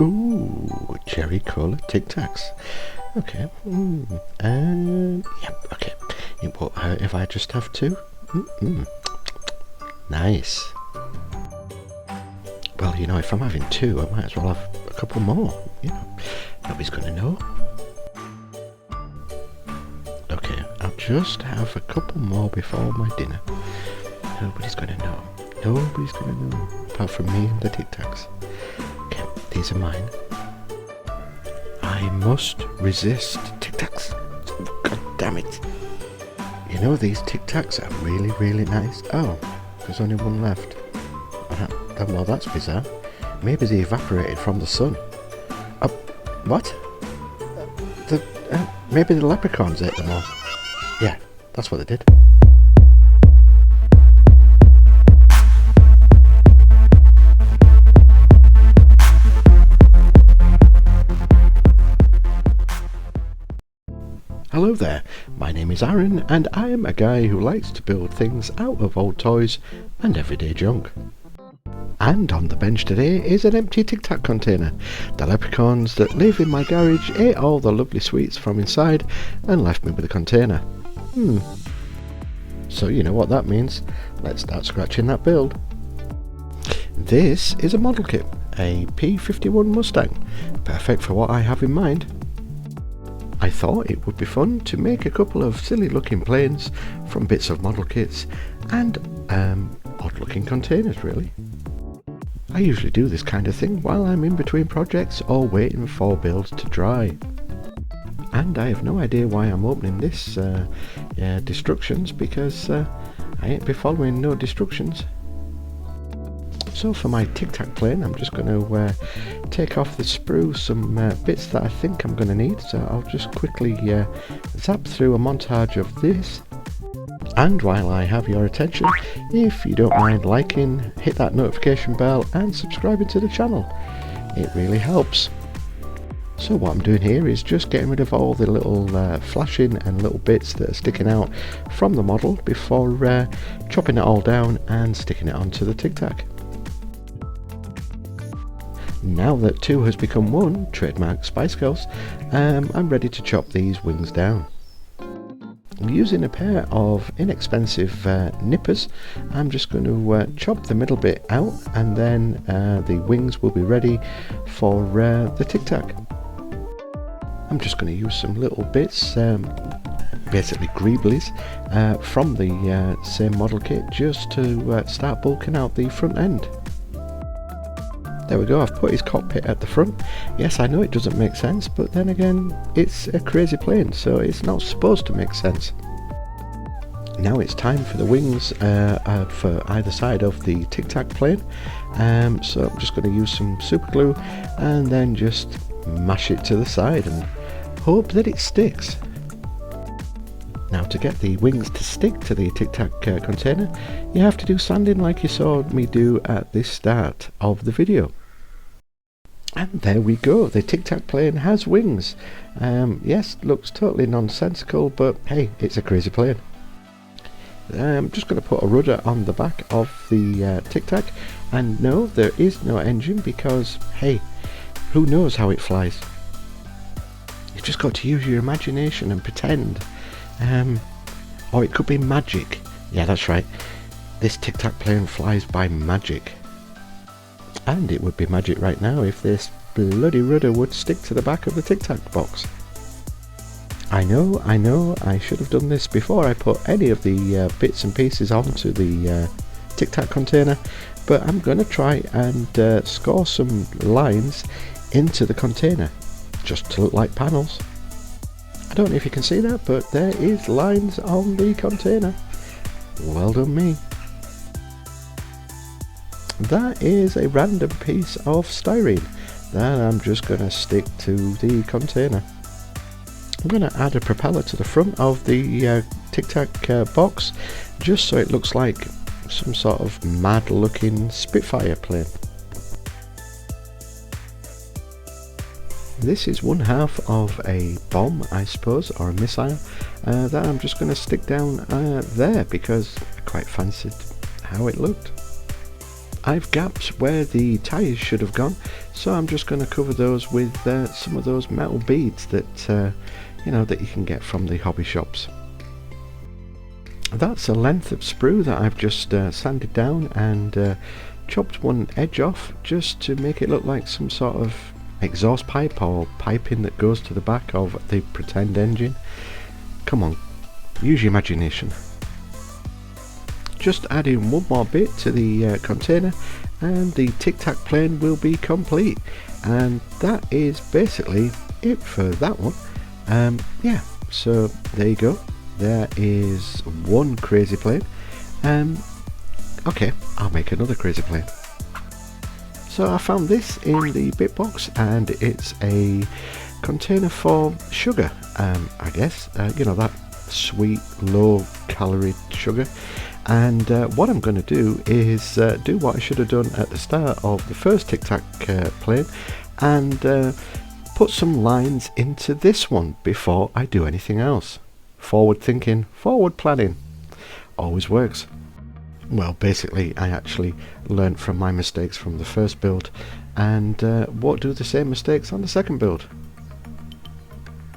Ooh, cherry cola Tic Tacs. Okay. Yeah, okay. If I just have two? Nice. Well, you know, if I'm having two, I might as well have a couple more. You know, nobody's going to know. Okay, I'll just have a couple more before my dinner. Nobody's going to know. Nobody's going to know. Apart from me and the Tic Tacs. Okay, these are mine. I must resist Tic Tacs. God damn it. You know, these Tic Tacs are really, really nice. Oh, there's only one left. Well, that's bizarre. Maybe they evaporated from the sun. What? Maybe the leprechauns ate them all. Yeah, that's what they did. Hello there, my name is Aaron and I am a guy who likes to build things out of old toys and everyday junk. And on the bench today is an empty Tic Tac container. The leprechauns that live in my garage ate all the lovely sweets from inside and left me with a container. So you know what that means. Let's start scratching that build. This is a model kit, a P51 Mustang, perfect for what I have in mind. I thought it would be fun to make a couple of silly looking planes from bits of model kits and odd looking containers really. I usually do this kind of thing while I'm in between projects or waiting for builds to dry. And I have no idea why I'm opening this destructions because I ain't be following no destructions. So for my Tic Tac plane I'm just going to take off the sprue some bits that I think I'm going to need, so I'll just quickly zap through a montage of this. And while I have your attention, if you don't mind liking, hit that notification bell and subscribing to the channel. It really helps. So what I'm doing here is just getting rid of all the little flashing and little bits that are sticking out from the model before chopping it all down and sticking it onto the Tic Tac. Now that two has become one, trademark Spice Girls, I'm ready to chop these wings down. I'm using a pair of inexpensive nippers. I'm just going to chop the middle bit out and then the wings will be ready for the Tic Tac. I'm just going to use some little bits, basically greeblies, from the same model kit just to start bulking out the front end. There we go, I've put his cockpit at the front. Yes, I know it doesn't make sense, but then again, it's a crazy plane, so it's not supposed to make sense. Now it's time for the wings for either side of the Tic Tac plane. So I'm just going to use some super glue and then just mash it to the side and hope that it sticks. Now to get the wings to stick to the Tic Tac container, you have to do sanding like you saw me do at the start of the video. And there we go, the Tic Tac plane has wings. Yes, looks totally nonsensical, but hey, it's a crazy plane. I'm just going to put a rudder on the back of the Tic Tac, and no, there is no engine because, hey, who knows how it flies? You've just got to use your imagination and pretend. Or it could be magic. Yeah, that's right. This Tic Tac plane flies by magic. And it would be magic right now if this bloody rudder would stick to the back of the Tic Tac box. I know, I should have done this before I put any of the bits and pieces onto the Tic Tac container, but I'm going to try and score some lines into the container, just to look like panels. I don't know if you can see that, but there is lines on the container. Well done me. That is a random piece of styrene that I'm just going to stick to the container. I'm going to add a propeller to the front of the Tic Tac box just so it looks like some sort of mad looking Spitfire plane. This is one half of a bomb, I suppose, or a missile that I'm just going to stick down there because I quite fancied how it looked. I've gapped where the tyres should have gone, so I'm just going to cover those with some of those metal beads that you know, that you can get from the hobby shops. That's a length of sprue that I've just sanded down and chopped one edge off just to make it look like some sort of exhaust pipe or piping that goes to the back of the pretend engine. Come on, use your imagination. Just adding one more bit to the container and the Tic Tac plane will be complete, and that is basically it for that one. Yeah, so there you go. There is one crazy plane. Okay, I'll make another crazy plane. So I found this in the bit box, and it's a container for sugar, I guess, you know, that sweet low calorie sugar. And what I'm going to do is do what I should have done at the start of the first Tic Tac plane and put some lines into this one before I do anything else. Forward thinking, forward planning, always works. Well, basically I actually learnt from my mistakes from the first build and won't do the same mistakes on the second build,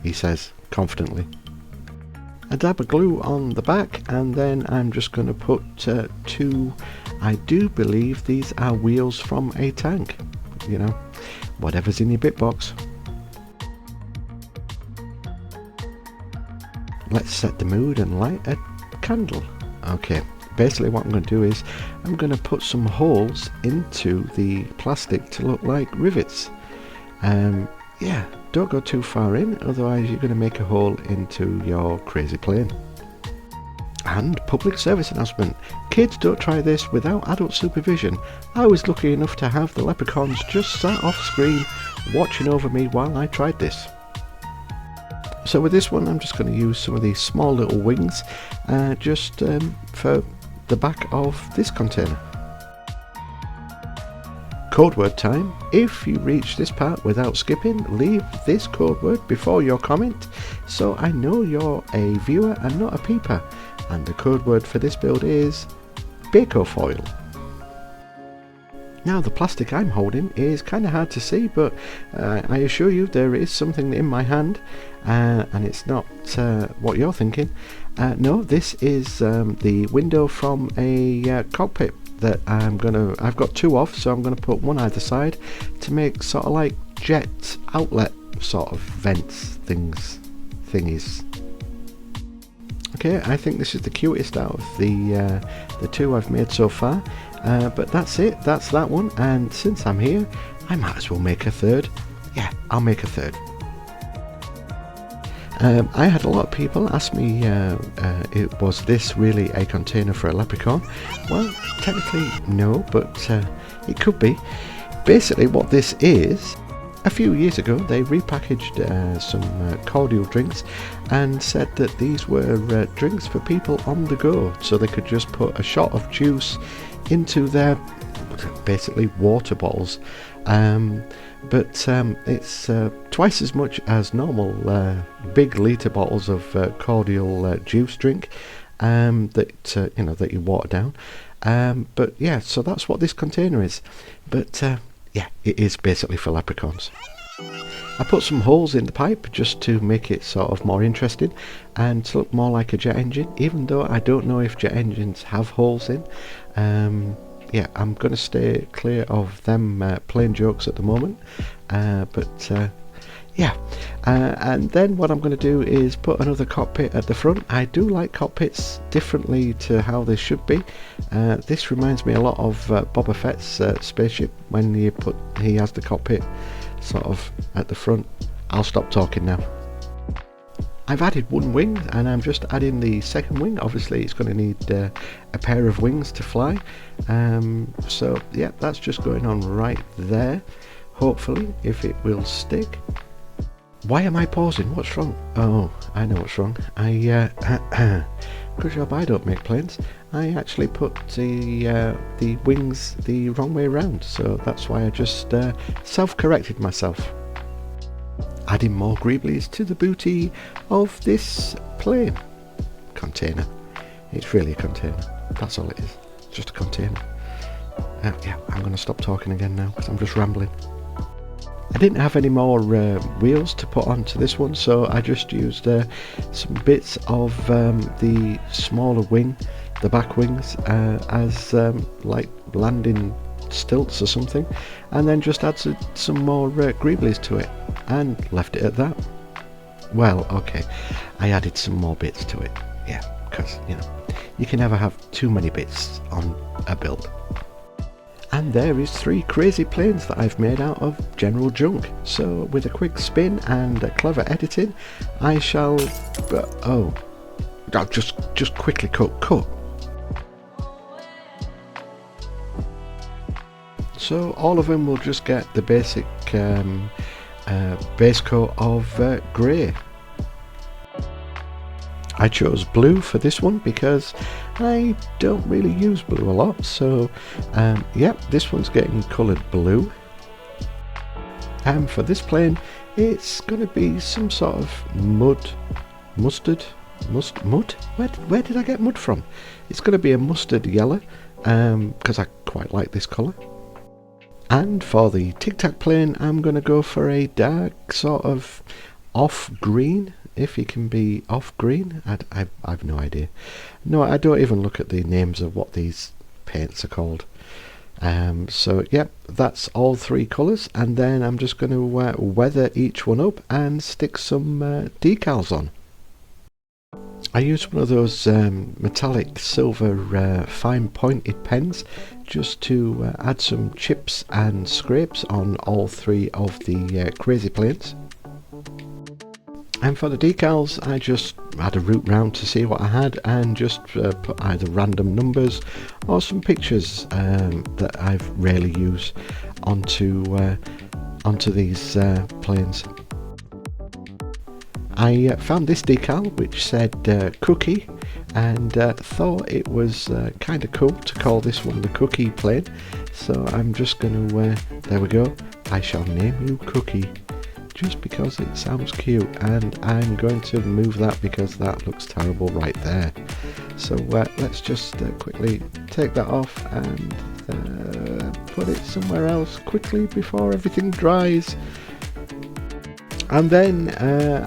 he says confidently. A dab of glue on the back, and then I'm just going to put two, I do believe these are wheels from a tank, you know, whatever's in your bit box. Let's set the mood and light a candle. Okay, basically what I'm going to do is I'm going to put some holes into the plastic to look like rivets. Yeah, don't go too far in, otherwise you're going to make a hole into your crazy plane. And public service announcement, kids, don't try this without adult supervision. I was lucky enough to have the leprechauns just sat off screen watching over me while I tried this. So with this one I'm just going to use some of these small little wings just for the back of this container. Code word time. If you reach this part without skipping, leave this code word before your comment so I know you're a viewer and not a peeper. And the code word for this build is Baco foil. Now the plastic I'm holding is kind of hard to see, but I assure you there is something in my hand and it's not what you're thinking. No, this is the window from a cockpit that I've got two of, so I'm gonna put one either side to make sort of like jet outlet sort of vents thingies. Okay, I think this is the cutest out of the two I've made so far, but that's it, that's that one, and since I'm here I might as well make a third. Yeah, I'll make a third. I had a lot of people ask me, was this really a container for a leprechaun? Well, technically no, but it could be. Basically what this is, a few years ago they repackaged some cordial drinks and said that these were drinks for people on the go, so they could just put a shot of juice into their basically water bottles. But it's twice as much as normal big litre bottles of cordial juice drink that you know, that you water down. But yeah, so that's what this container is. But yeah, it is basically for leprechauns. I put some holes in the pipe just to make it sort of more interesting and to look more like a jet engine, even though I don't know if jet engines have holes in. Yeah, I'm going to stay clear of them plain jokes at the moment, but yeah, and then what I'm going to do is put another cockpit at the front. I do like cockpits differently to how they should be. This reminds me a lot of Boba Fett's spaceship when he has the cockpit sort of at the front. I'll stop talking now. I've added one wing and I'm just adding the second wing. Obviously it's going to need a pair of wings to fly, so yeah, that's just going on right there, hopefully, if it will stick. Why am I pausing? What's wrong? Oh, I know what's wrong. Good job I don't make planes. I actually put the wings the wrong way around, so that's why I just self-corrected myself. Adding more greeblies to the booty of this plane container. It's really a container, that's all it is, just a container. Yeah, I'm going to stop talking again now because I'm just rambling. I didn't have any more wheels to put onto this one, so I just used some bits of the smaller wing, the back wings, as like landing stilts or something, and then just added some more greeblies to it and left it at that. Well, okay, I added some more bits to it, yeah, because, you know, you can never have too many bits on a build. And there is 3 crazy planes that I've made out of general junk. So with a quick spin and a clever editing, I shall... oh, I'll just quickly cut. So all of them will just get the basic base coat of grey. I chose blue for this one because I don't really use blue a lot, so yeah, this one's getting coloured blue. And for this plane, it's going to be some sort of mustard? Where did I get mud from? It's going to be a mustard yellow, because I quite like this colour. And for the Tic Tac plane, I'm going to go for a dark sort of off green. If he can be off green, I've no idea. No, I don't even look at the names of what these paints are called. So yeah, that's all 3 colours, and then I'm just going to weather each one up and stick some decals on. I used one of those metallic silver fine pointed pens just to add some chips and scrapes on all 3 of the crazy planes. And for the decals, I just had a route round to see what I had and just put either random numbers or some pictures that I've rarely used onto these planes. I found this decal which said cookie, and thought it was kind of cool to call this one the cookie plane. So I'm just going to, there we go, I shall name you Cookie, just because it sounds cute, and I'm going to move that because that looks terrible right there. So let's just quickly take that off and put it somewhere else quickly before everything dries. And then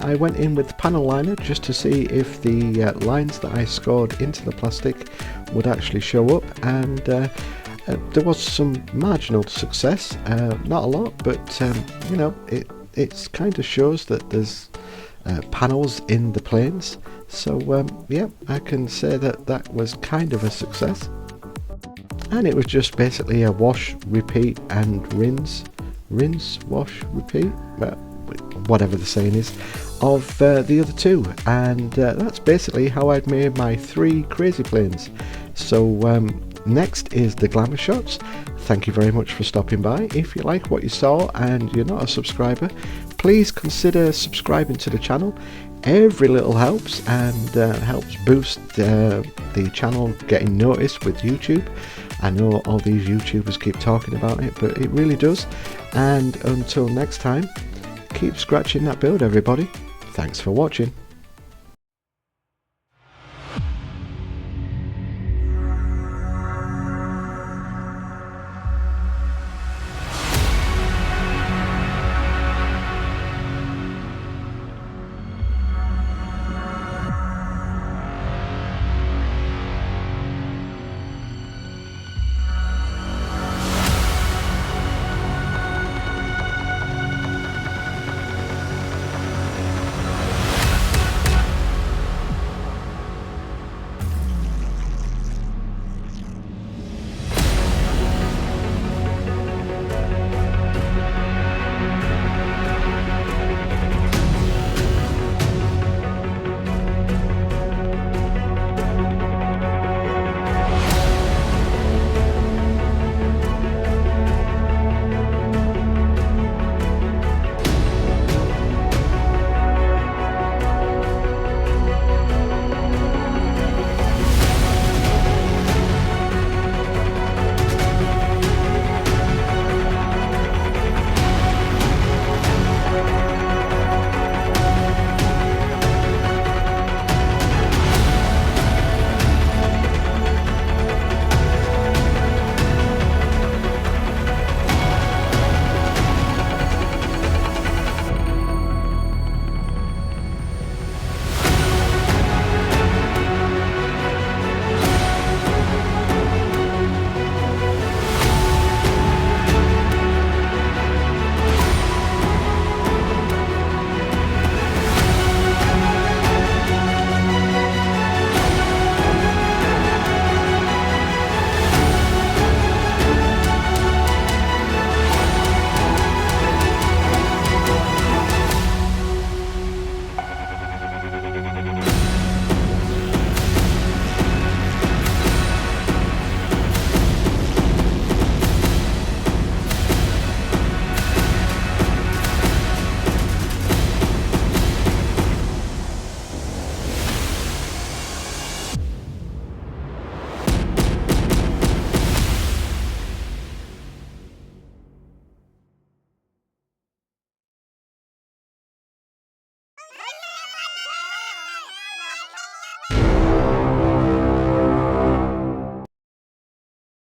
I went in with the panel liner just to see if the lines that I scored into the plastic would actually show up, and there was some marginal success, not a lot, but you know, it kind of shows that there's panels in the planes. So yeah, I can say that that was kind of a success. And it was just basically a wash, repeat and rinse, wash, repeat, whatever the saying is, of the other 2. And that's basically how I'd made my 3 crazy planes. So next is the glamour shots. Thank you very much for stopping by. If you like what you saw and you're not a subscriber, please consider subscribing to the channel. Every little helps, and helps boost the channel getting noticed with YouTube. I know all these YouTubers keep talking about it, but it really does. And until next time, keep scratching that build, everybody. Thanks for watching.